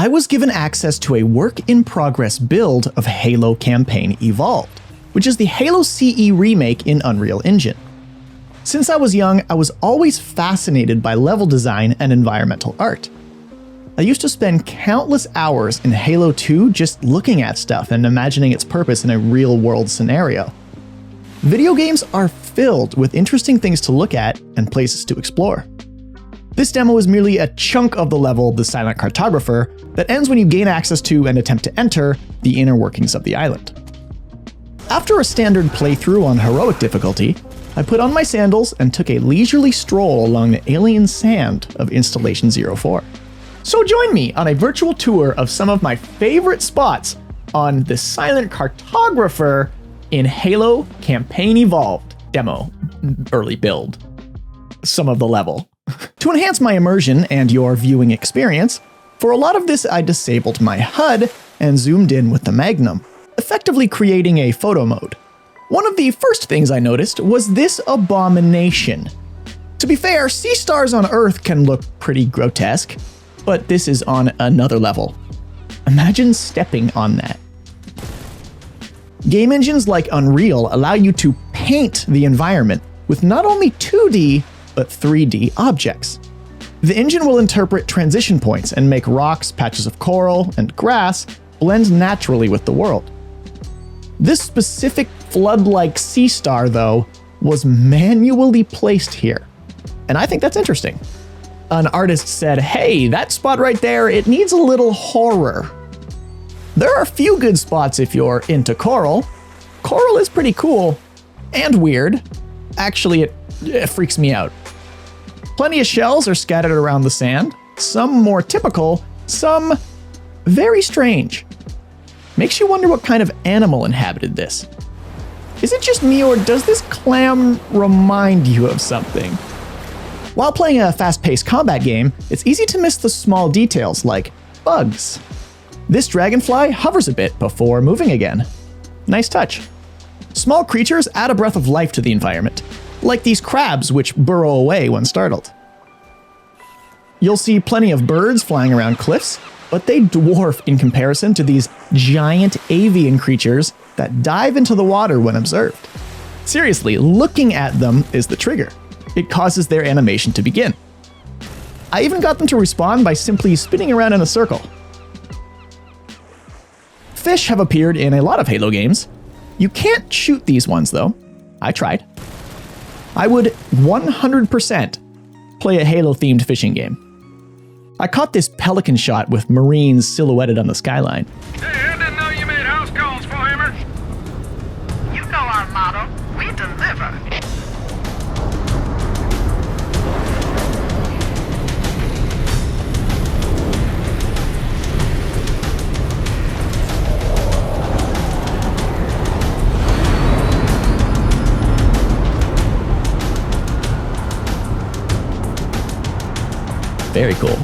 I was given access to a work-in-progress build of Halo Campaign Evolved, which is the Halo CE remake in Unreal Engine. Since I was young, I was always fascinated by level design and environmental art. I used to spend countless hours in Halo 2 just looking at stuff and imagining its purpose in a real-world scenario. Video games are filled with interesting things to look at and places to explore. This demo is merely a chunk of the level, the Silent Cartographer, that ends when you gain access to and attempt to enter the inner workings of the island. After a standard playthrough on heroic difficulty, I put on my sandals and took a leisurely stroll along the alien sand of Installation 04. So join me on a virtual tour of some of my favorite spots on the Silent Cartographer in Halo Campaign Evolved demo, early build, some of the level. To enhance my immersion and your viewing experience, for a lot of this I disabled my HUD and zoomed in with the magnum, effectively creating a photo mode. One of the first things I noticed was this abomination. To be fair, sea stars on Earth can look pretty grotesque, but this is on another level. Imagine stepping on that. Game engines like Unreal allow you to paint the environment with not only 2D, but 3D objects. The engine will interpret transition points and make rocks, patches of coral, and grass blend naturally with the world. This specific flood-like sea star, though, was manually placed here, and I think that's interesting. An artist said, hey, that spot right there, it needs a little horror. There are a few good spots if you're into coral. Coral is pretty cool and weird. Actually, it freaks me out. Plenty of shells are scattered around the sand, some more typical, some very strange. Makes you wonder what kind of animal inhabited this. Is it just me, or does this clam remind you of something? While playing a fast-paced combat game, it's easy to miss the small details like bugs. This dragonfly hovers a bit before moving again. Nice touch. Small creatures add a breath of life to the environment, like these crabs which burrow away when startled. You'll see plenty of birds flying around cliffs, but they dwarf in comparison to these giant avian creatures that dive into the water when observed. Seriously, looking at them is the trigger. It causes their animation to begin. I even got them to respawn by simply spinning around in a circle. Fish have appeared in a lot of Halo games. You can't shoot these ones though. I tried. I would 100% play a Halo-themed fishing game. I caught this pelican shot with Marines silhouetted on the skyline. Hey, I didn't know you made house calls for Hammer. You know our motto, we deliver. Very cool.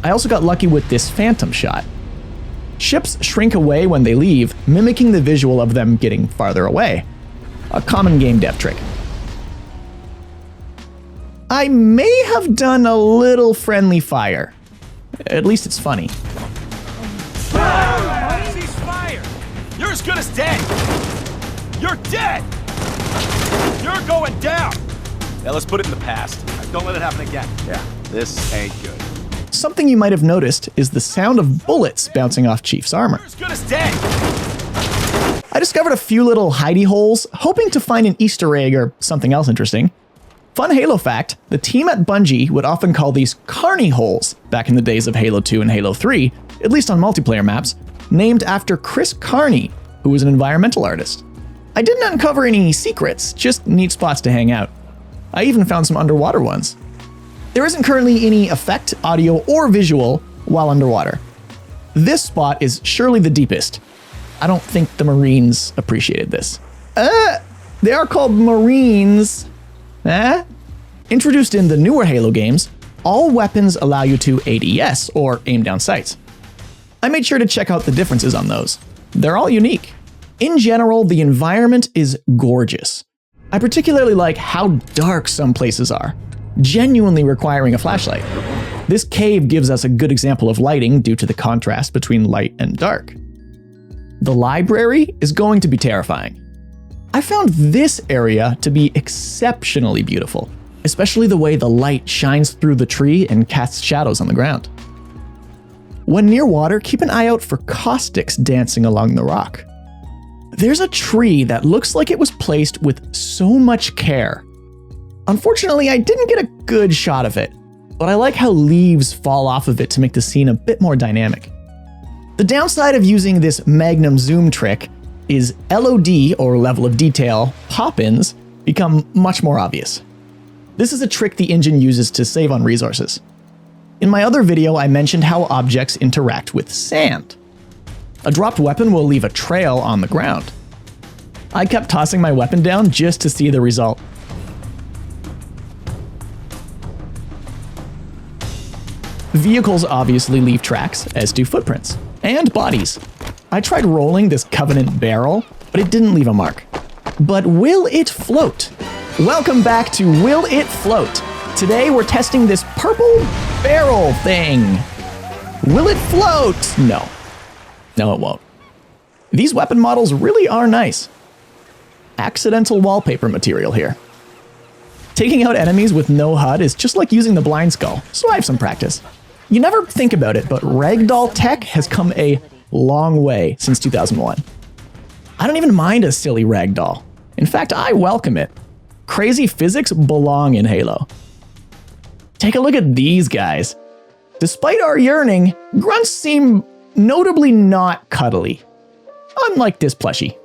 I also got lucky with this phantom shot. Ships shrink away when they leave, mimicking the visual of them getting farther away. A common game dev trick. I may have done a little friendly fire. At least it's funny. Cease fire! You're as good as dead! You're dead! You're going down! Now let's put it in the past. Don't let it happen again. Yeah, this ain't good. Something you might have noticed is the sound of bullets bouncing off Chief's armor. You're as good as dead! I discovered a few little hidey holes, hoping to find an Easter egg or something else interesting. Fun Halo fact, the team at Bungie would often call these Carney holes back in the days of Halo 2 and Halo 3, at least on multiplayer maps, named after Chris Carney, who was an environmental artist. I didn't uncover any secrets, just neat spots to hang out. I even found some underwater ones. There isn't currently any effect, audio, or visual while underwater. This spot is surely the deepest. I don't think the Marines appreciated this. They are called Marines. Introduced in the newer Halo games, all weapons allow you to ADS, or aim down sights. I made sure to check out the differences on those. They're all unique. In general, the environment is gorgeous. I particularly like how dark some places are, genuinely requiring a flashlight. This cave gives us a good example of lighting due to the contrast between light and dark. The library is going to be terrifying. I found this area to be exceptionally beautiful, especially the way the light shines through the tree and casts shadows on the ground. When near water, keep an eye out for caustics dancing along the rock. There's a tree that looks like it was placed with so much care. Unfortunately, I didn't get a good shot of it, but I like how leaves fall off of it to make the scene a bit more dynamic. The downside of using this magnum zoom trick is LOD, or level of detail, pop-ins become much more obvious. This is a trick the engine uses to save on resources. In my other video, I mentioned how objects interact with sand. A dropped weapon will leave a trail on the ground. I kept tossing my weapon down just to see the result. Vehicles obviously leave tracks, as do footprints, and bodies. I tried rolling this Covenant barrel, but it didn't leave a mark. But will it float? Welcome back to Will It Float? Today we're testing this purple barrel thing. Will it float? No. No, it won't. These weapon models really are nice. Accidental wallpaper material here. Taking out enemies with no HUD is just like using the Greenskull, so I have some practice. You never think about it, but ragdoll tech has come a long way since 2001. I don't even mind a silly ragdoll. In fact, I welcome it. Crazy physics belong in Halo. Take a look at these guys. Despite our yearning, grunts seem notably not cuddly. Unlike this plushie.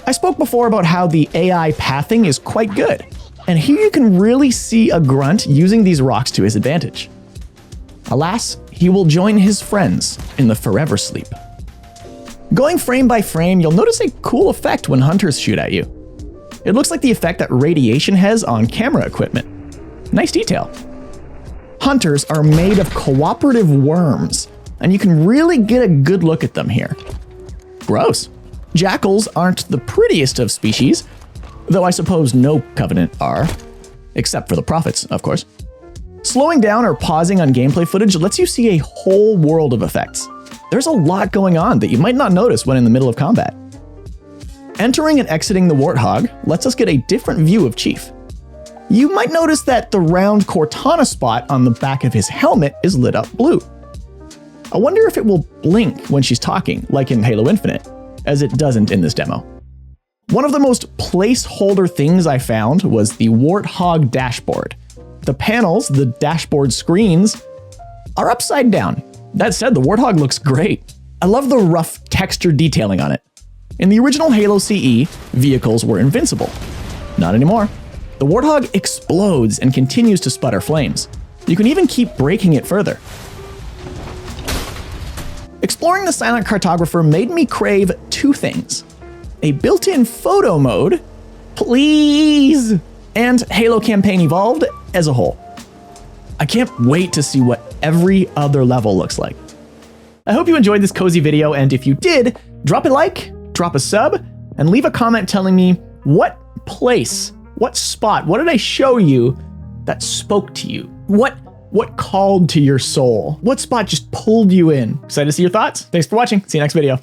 I spoke before about how the AI pathing is quite good, and here you can really see a grunt using these rocks to his advantage. Alas, he will join his friends in the forever sleep. Going frame by frame, you'll notice a cool effect when hunters shoot at you. It looks like the effect that radiation has on camera equipment. Nice detail. Hunters are made of cooperative worms, and you can really get a good look at them here. Gross. Jackals aren't the prettiest of species, though I suppose no Covenant are. Except for the Prophets, of course. Slowing down or pausing on gameplay footage lets you see a whole world of effects. There's a lot going on that you might not notice when in the middle of combat. Entering and exiting the Warthog lets us get a different view of Chief. You might notice that the round Cortana spot on the back of his helmet is lit up blue. I wonder if it will blink when she's talking, like in Halo Infinite, as it doesn't in this demo. One of the most placeholder things I found was the Warthog dashboard. The panels, the dashboard screens, are upside down. That said, the Warthog looks great. I love the rough texture detailing on it. In the original Halo CE, vehicles were invincible. Not anymore. The Warthog explodes and continues to sputter flames. You can even keep breaking it further. Exploring the Silent Cartographer made me crave two things. A built-in photo mode, please, and Halo Campaign Evolved as a whole. I can't wait to see what every other level looks like. I hope you enjoyed this cozy video, and if you did, drop a like, drop a sub, and leave a comment telling me what place, what spot, what did I show you that spoke to you? What called to your soul? What spot just pulled you in? Excited to see your thoughts? Thanks for watching. See you next video.